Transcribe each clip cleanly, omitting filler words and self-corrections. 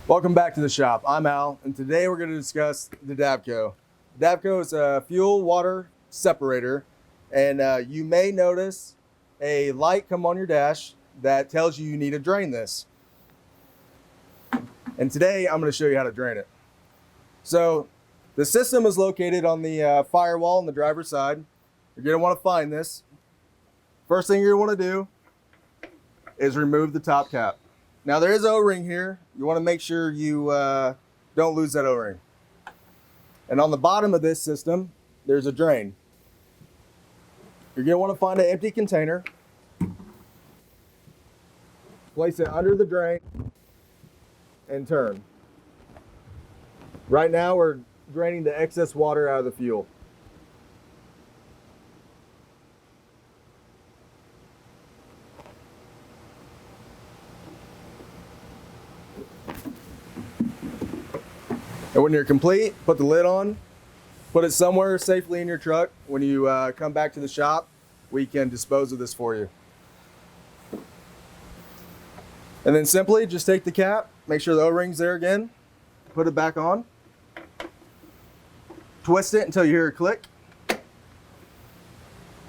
Welcome back to the shop. I'm Al, and today we're going to discuss the Davco. Davco is a fuel water separator, and you may notice a light come on your dash that tells you need to drain this. And today I'm going to show you how to drain it. So the system is located on the firewall on the driver's side. You're going to want to find this. First thing you're going to want to do is remove the top cap. Now there is an O-ring here. You want to make sure you don't lose that O-ring. And on the bottom of this system, there's a drain. You're going to want to find an empty container. Place it under the drain and turn. Right now we're draining the excess water out of the fuel. And when you're complete, put the lid on, put it somewhere safely in your truck. When you come back to the shop, we can dispose of this for you. And then simply just take the cap, make sure the O-ring's there again, put it back on, twist it until you hear a click,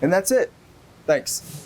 and that's it. Thanks.